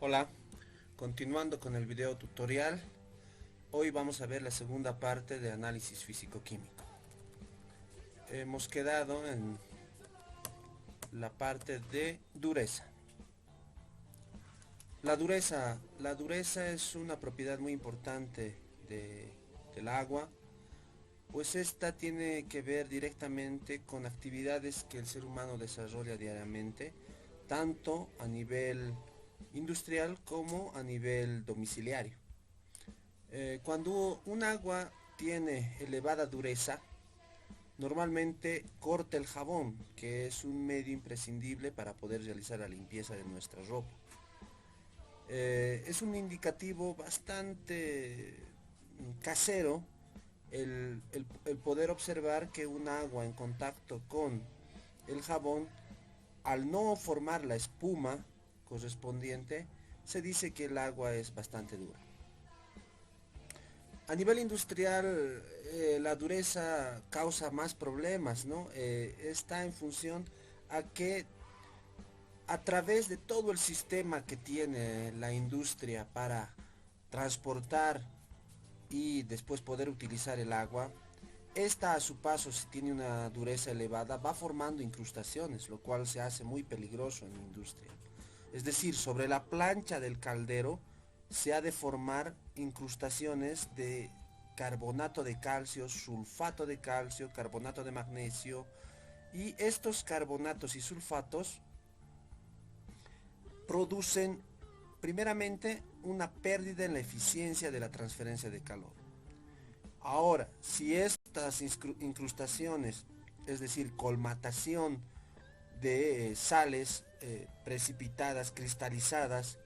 Hola, continuando con el video tutorial, hoy vamos a ver la segunda parte de análisis físico-químico. Hemos quedado en la parte de dureza. La dureza es una propiedad muy importante del agua, pues esta tiene que ver directamente con actividades que el ser humano desarrolla diariamente, tanto a nivel industrial como a nivel domiciliario. Cuando un agua tiene elevada dureza, normalmente corta el jabón, que es un medio imprescindible para poder realizar la limpieza de nuestra ropa. Es un indicativo bastante casero el poder observar que un agua en contacto con el jabón, al no formar la espuma correspondiente, se dice que el agua es bastante dura. A nivel industrial, la dureza causa más problemas, ¿no? Está en función a que a través de todo el sistema que tiene la industria para transportar y después poder utilizar el agua, esta a su paso, si tiene una dureza elevada, va formando incrustaciones, lo cual se hace muy peligroso en la industria. Es decir, sobre la plancha del caldero se ha de formar incrustaciones de carbonato de calcio, sulfato de calcio, carbonato de magnesio, y estos carbonatos y sulfatos producen primeramente una pérdida en la eficiencia de la transferencia de calor. Ahora, si estas incrustaciones, es decir, colmatación de sales precipitadas, cristalizadas,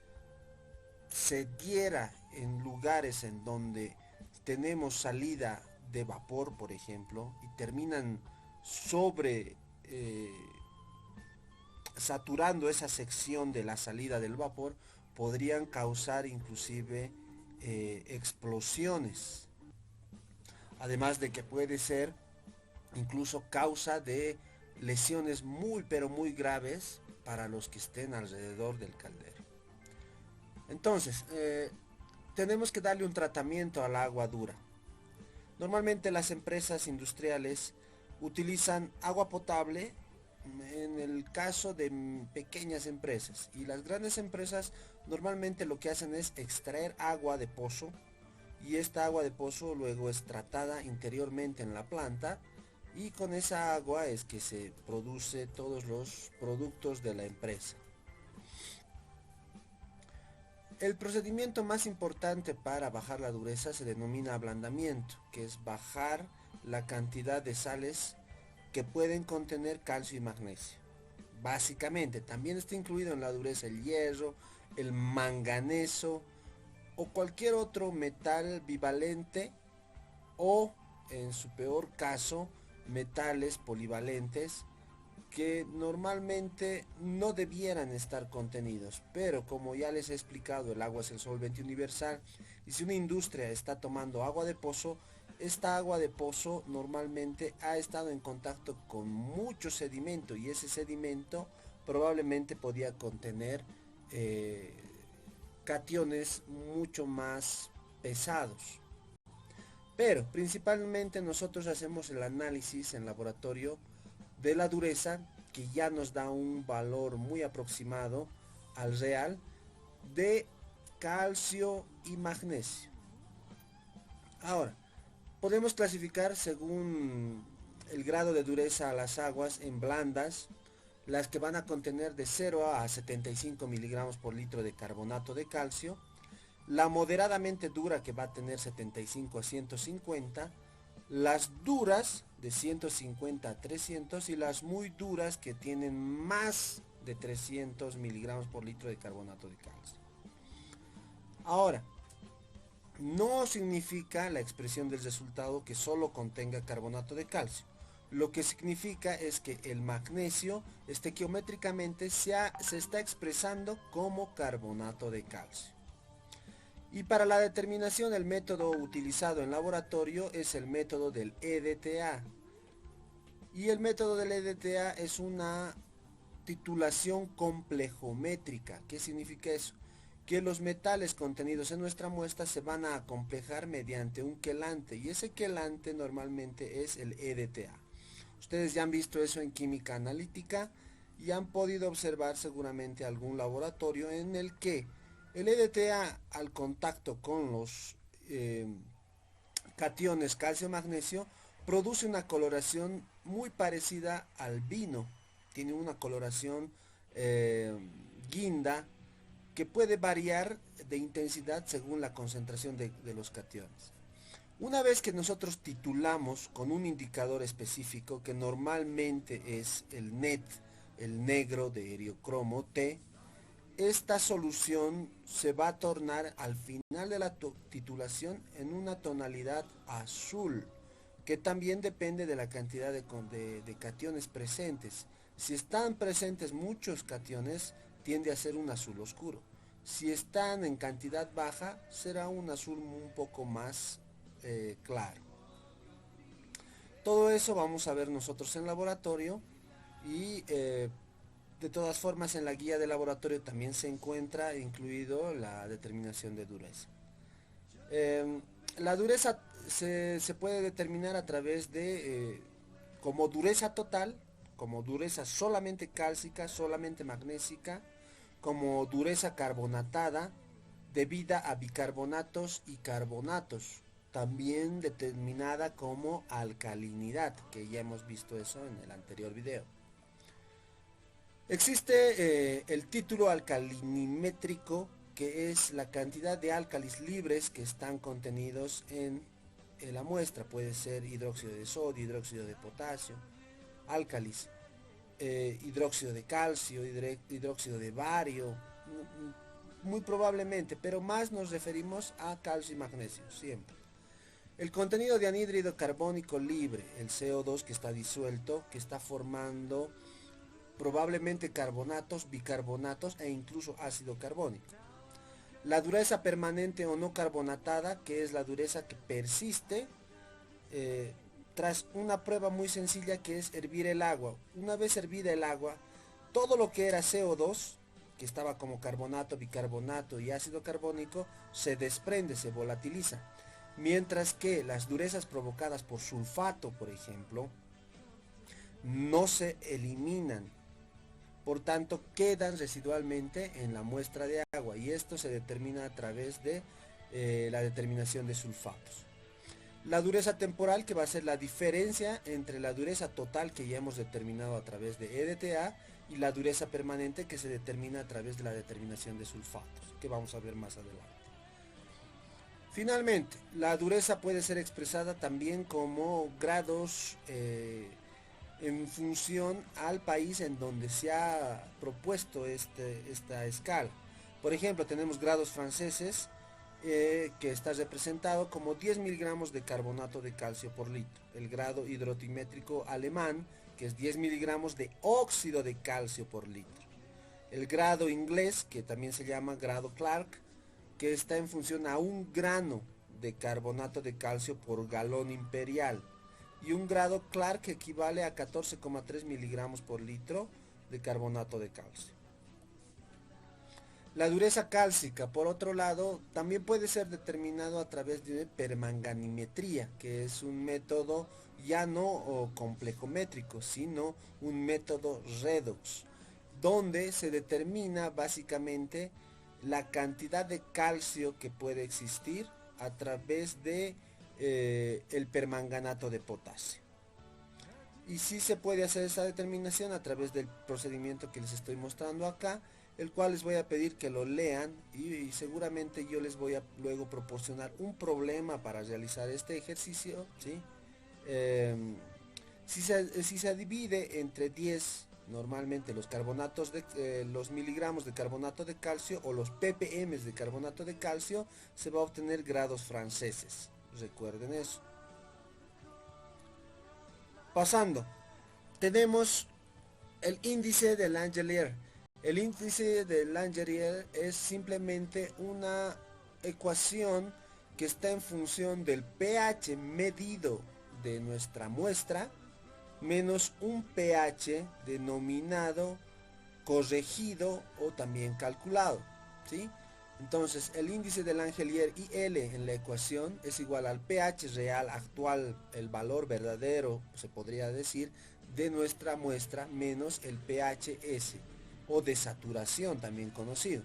se diera en lugares en donde tenemos salida de vapor, por ejemplo, y terminan sobre saturando esa sección de la salida del vapor, podrían causar inclusive explosiones. Además de que puede ser incluso causa de lesiones muy pero muy graves para los que estén alrededor del caldero. Entonces, tenemos que darle un tratamiento al agua dura. Normalmente las empresas industriales utilizan agua potable en el caso de pequeñas empresas, y las grandes empresas normalmente lo que hacen es extraer agua de pozo, y esta agua de pozo luego es tratada interiormente en la planta, y con esa agua es que se produce todos los productos de la empresa. El procedimiento más importante para bajar la dureza se denomina ablandamiento, que es bajar la cantidad de sales que pueden contener calcio y magnesio. Básicamente, también está incluido en la dureza el hierro, el manganeso o cualquier otro metal bivalente, o, en su peor caso, metales polivalentes que normalmente no debieran estar contenidos, pero como ya les he explicado, el agua es el solvente universal, y si una industria está tomando agua de pozo, esta agua de pozo normalmente ha estado en contacto con mucho sedimento, y ese sedimento probablemente podía contener eh, cationes mucho más pesados. Pero principalmente nosotros hacemos el análisis en laboratorio de la dureza, que ya nos da un valor muy aproximado al real de calcio y magnesio. Ahora, podemos clasificar según el grado de dureza a las aguas en blandas, las que van a contener de 0 a 75 miligramos por litro de carbonato de calcio, la moderadamente dura, que va a tener 75 a 150, las duras de 150 a 300, y las muy duras que tienen más de 300 miligramos por litro de carbonato de calcio. Ahora, no significa la expresión del resultado que solo contenga carbonato de calcio. Lo que significa es que el magnesio estequiométricamente se está expresando como carbonato de calcio. Y para la determinación, el método utilizado en laboratorio es el método del EDTA. Y el método del EDTA es una titulación complejométrica. ¿Qué significa eso? que los metales contenidos en nuestra muestra se van a acomplejar mediante un quelante, y ese quelante normalmente es el EDTA. Ustedes ya han visto eso en química analítica y han podido observar seguramente algún laboratorio en el que el EDTA al contacto con los cationes calcio-magnesio produce una coloración muy parecida al vino. Tiene una coloración guinda que puede variar de intensidad según la concentración de los cationes. Una vez que nosotros titulamos con un indicador específico, que normalmente es el NET, el negro de eriocromo T, esta solución se va a tornar al final de la titulación en una tonalidad azul, que también depende de la cantidad de cationes presentes. Si están presentes muchos cationes, tiende a ser un azul oscuro. Si están en cantidad baja, será un azul un poco más claro. Todo eso vamos a ver nosotros en laboratorio y de todas formas en la guía de laboratorio también se encuentra incluido la determinación de dureza. La dureza se puede determinar a través de como dureza total, como dureza solamente cálcica, solamente magnésica, como dureza carbonatada, debida a bicarbonatos y carbonatos, también determinada como alcalinidad, que ya hemos visto eso en el anterior video. Existe el título alcalinimétrico, que es la cantidad de álcalis libres que están contenidos en la muestra. Puede ser hidróxido de sodio, hidróxido de potasio, álcalis, hidróxido de calcio, hidróxido de bario, muy probablemente, pero más nos referimos a calcio y magnesio, siempre. El contenido de anhídrido carbónico libre, el CO2 que está disuelto, que está formando probablemente carbonatos, bicarbonatos e incluso ácido carbónico. La dureza permanente o no carbonatada, que es la dureza que persiste tras una prueba muy sencilla, que es hervir el agua. Una vez hervida el agua, todo lo que era CO2, que estaba como carbonato, bicarbonato y ácido carbónico, se desprende, se volatiliza. Mientras que las durezas provocadas por sulfato, por ejemplo, no se eliminan. Por tanto, quedan residualmente en la muestra de agua, y esto se determina a través de la determinación de sulfatos. La dureza temporal, que va a ser la diferencia entre la dureza total que ya hemos determinado a través de EDTA y la dureza permanente, que se determina a través de la determinación de sulfatos, que vamos a ver más adelante. Finalmente, la dureza puede ser expresada también como grados en función al país en donde se ha propuesto esta escala. Por ejemplo, tenemos grados franceses, que está representado como 10 miligramos de carbonato de calcio por litro. El grado hidrotimétrico alemán, que es 10 miligramos de óxido de calcio por litro. El grado inglés, que también se llama grado Clark, que está en función a 1 grano de carbonato de calcio por galón imperial. Y un grado Clark equivale a 14,3 miligramos por litro de carbonato de calcio. La dureza cálcica, por otro lado, también puede ser determinado a través de permanganimetría, que es un método ya no complejométrico, sino un método redox, donde se determina básicamente la cantidad de calcio que puede existir a través de el permanganato de potasio. Y sí se puede hacer esa determinación a través del procedimiento que les estoy mostrando acá, el cual les voy a pedir que lo lean y seguramente yo les voy a luego proporcionar un problema para realizar este ejercicio, ¿sí? Si se divide entre 10, normalmente los carbonatos los miligramos de carbonato de calcio o los ppm de carbonato de calcio, se va a obtener grados franceses. Recuerden eso. Pasando, tenemos el índice de Langelier. El índice de Langelier es simplemente una ecuación que está en función del pH medido de nuestra muestra menos un pH denominado corregido o también calculado, ¿sí? Entonces, el índice de Langelier IL en la ecuación es igual al pH real actual, el valor verdadero, se podría decir, de nuestra muestra menos el pH-S, o de saturación también conocido,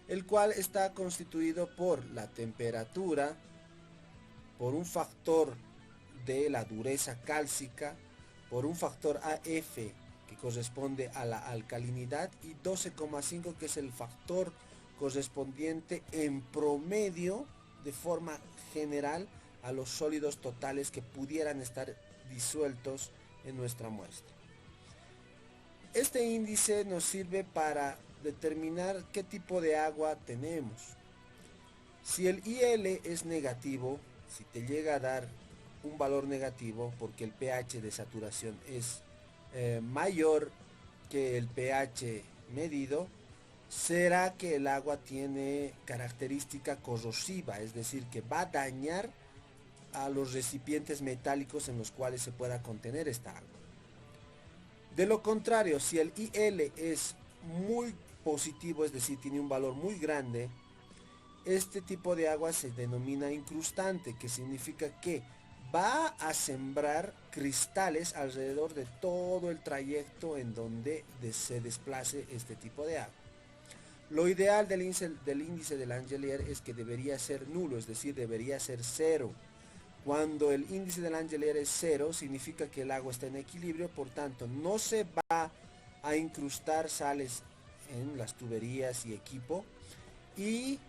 el cual está constituido por la temperatura, por un factor de la dureza cálcica, por un factor AF que corresponde a la alcalinidad y 12,5 que es el factor correspondiente en promedio de forma general a los sólidos totales que pudieran estar disueltos en nuestra muestra. Este índice nos sirve para determinar qué tipo de agua tenemos. Si el IL es negativo, si te llega a dar un valor negativo porque el pH de saturación es mayor que el pH medido, será que el agua tiene característica corrosiva, es decir, que va a dañar a los recipientes metálicos en los cuales se pueda contener esta agua. De lo contrario, si el IL es muy positivo, es decir, tiene un valor muy grande, este tipo de agua se denomina incrustante, que significa que va a sembrar cristales alrededor de todo el trayecto en donde se desplace este tipo de agua. Lo ideal del índice de Langelier es que debería ser nulo, es decir, debería ser cero. Cuando el índice de Langelier es cero, significa que el agua está en equilibrio, por tanto, no se va a incrustar sales en las tuberías y equipo, y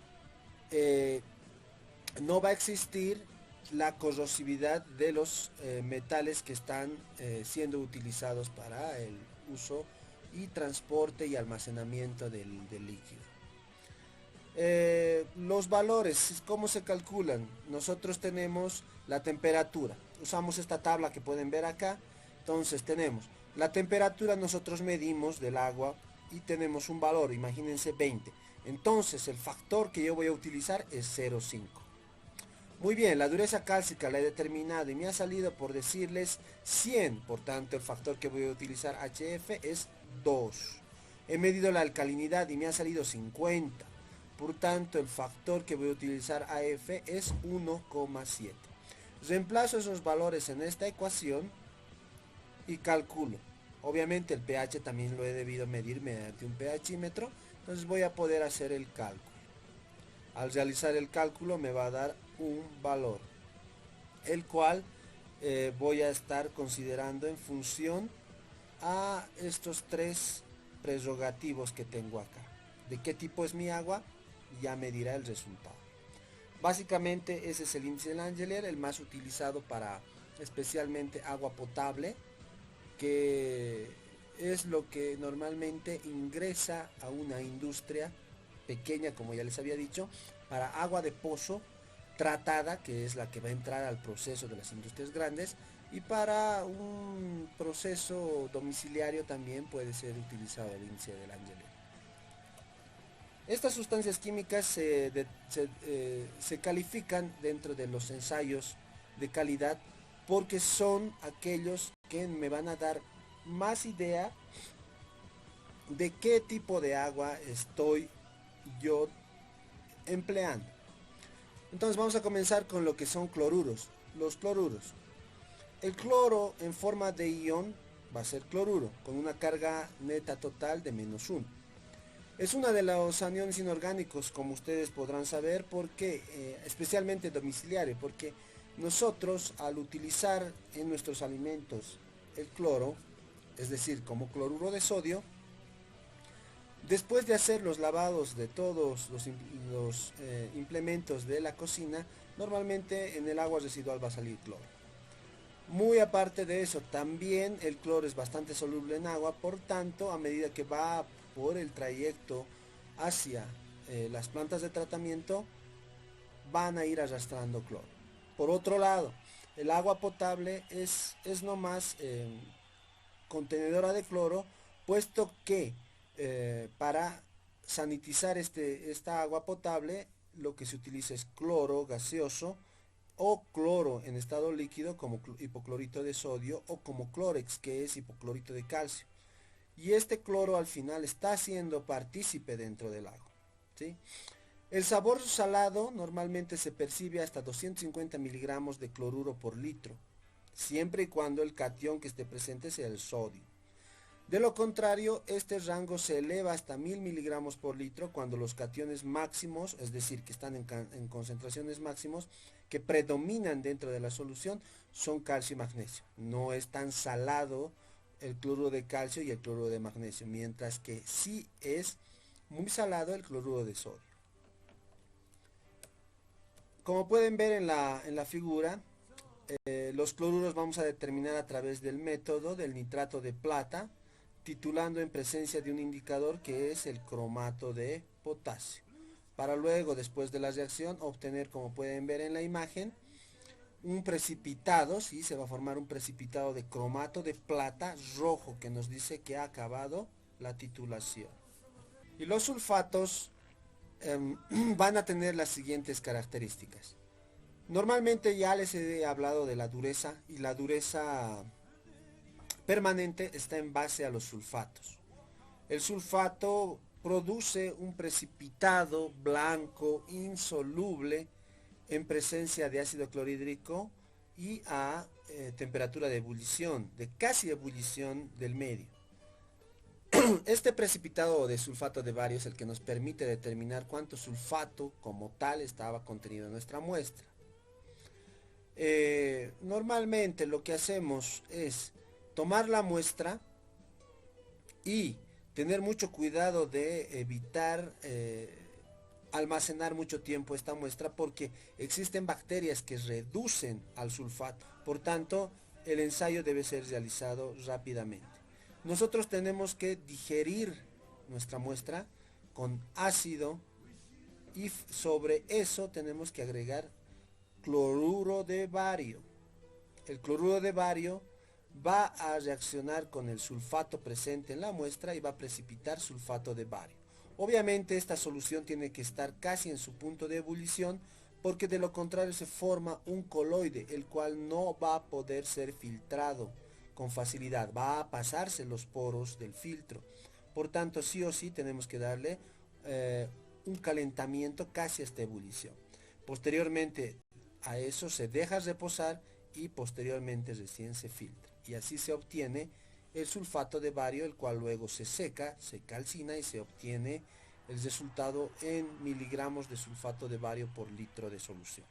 no va a existir la corrosividad de los metales que están siendo utilizados para el uso y transporte y almacenamiento del líquido. Los valores, ¿cómo se calculan? Nosotros tenemos la temperatura. Usamos esta tabla que pueden ver acá. Entonces tenemos la temperatura, nosotros medimos del agua y tenemos un valor, imagínense 20. Entonces el factor que yo voy a utilizar es 0,5. Muy bien, la dureza cálcica la he determinado y me ha salido, por decirles, 100. Por tanto, el factor que voy a utilizar, HF, es 2. He medido la alcalinidad y me ha salido 50. Por tanto, el factor que voy a utilizar, AF, es 1,7. Reemplazo esos valores en esta ecuación y calculo. Obviamente el pH también lo he debido medir mediante un pHímetro, entonces voy a poder hacer el cálculo. Al realizar el cálculo me va a dar un valor, el cual voy a estar considerando en función a estos tres prerrogativos que tengo acá. De qué tipo es mi agua, ya me dirá el resultado. Básicamente ese es el índice de Langelier, el más utilizado para especialmente agua potable, que es lo que normalmente ingresa a una industria pequeña, como ya les había dicho, para agua de pozo tratada, que es la que va a entrar al proceso de las industrias grandes, y para un proceso domiciliario también puede ser utilizado el índice de Langelier. Estas sustancias químicas se califican dentro de los ensayos de calidad porque son aquellos que me van a dar más idea de qué tipo de agua estoy yo empleando. Entonces vamos a comenzar con lo que son cloruros. Los cloruros. El cloro en forma de ion va a ser cloruro con una carga neta total de -1. Es uno de los aniones inorgánicos, como ustedes podrán saber, porque especialmente domiciliario, porque nosotros al utilizar en nuestros alimentos el cloro, es decir, como cloruro de sodio, después de hacer los lavados de todos los implementos de la cocina, normalmente en el agua residual va a salir cloro. Muy aparte de eso, también el cloro es bastante soluble en agua, por tanto, a medida que va por el trayecto hacia las plantas de tratamiento, van a ir arrastrando cloro. Por otro lado, el agua potable es nomás contenedora de cloro, puesto que para sanitizar esta agua potable, lo que se utiliza es cloro gaseoso o cloro en estado líquido como hipoclorito de sodio o como clorex, que es hipoclorito de calcio. Y este cloro al final está siendo partícipe dentro del agua, ¿sí? El sabor salado normalmente se percibe hasta 250 miligramos de cloruro por litro, siempre y cuando el catión que esté presente sea el sodio. De lo contrario, este rango se eleva hasta 1000 miligramos por litro cuando los cationes máximos, es decir, que están en concentraciones máximos, que predominan dentro de la solución, son calcio y magnesio. No es tan salado el cloruro de calcio y el cloruro de magnesio, mientras que sí es muy salado el cloruro de sodio. Como pueden ver en la figura, los cloruros vamos a determinar a través del método del nitrato de plata, titulando en presencia de un indicador que es el cromato de potasio, para luego, después de la reacción, obtener, como pueden ver en la imagen, un precipitado. ¿Sí? Se va a formar un precipitado de cromato de plata rojo que nos dice que ha acabado la titulación. Y los sulfatos van a tener las siguientes características. Normalmente ya les he hablado de la dureza, y la dureza permanente está en base a los sulfatos. El sulfato produce un precipitado blanco insoluble en presencia de ácido clorhídrico y a temperatura de ebullición, de casi ebullición del medio. Este precipitado de sulfato de bario es el que nos permite determinar cuánto sulfato como tal estaba contenido en nuestra muestra. Normalmente lo que hacemos es tomar la muestra y tener mucho cuidado de evitar almacenar mucho tiempo esta muestra, porque existen bacterias que reducen al sulfato. Por tanto, el ensayo debe ser realizado rápidamente. Nosotros tenemos que digerir nuestra muestra con ácido y sobre eso tenemos que agregar cloruro de bario. El cloruro de bario va a reaccionar con el sulfato presente en la muestra y va a precipitar sulfato de bario. Obviamente esta solución tiene que estar casi en su punto de ebullición, porque de lo contrario se forma un coloide, el cual no va a poder ser filtrado con facilidad, va a pasarse los poros del filtro. Por tanto, sí o sí tenemos que darle un calentamiento casi hasta ebullición. Posteriormente a eso se deja reposar y posteriormente recién se filtra. Y así se obtiene el sulfato de bario, el cual luego se seca, se calcina y se obtiene el resultado en miligramos de sulfato de bario por litro de solución.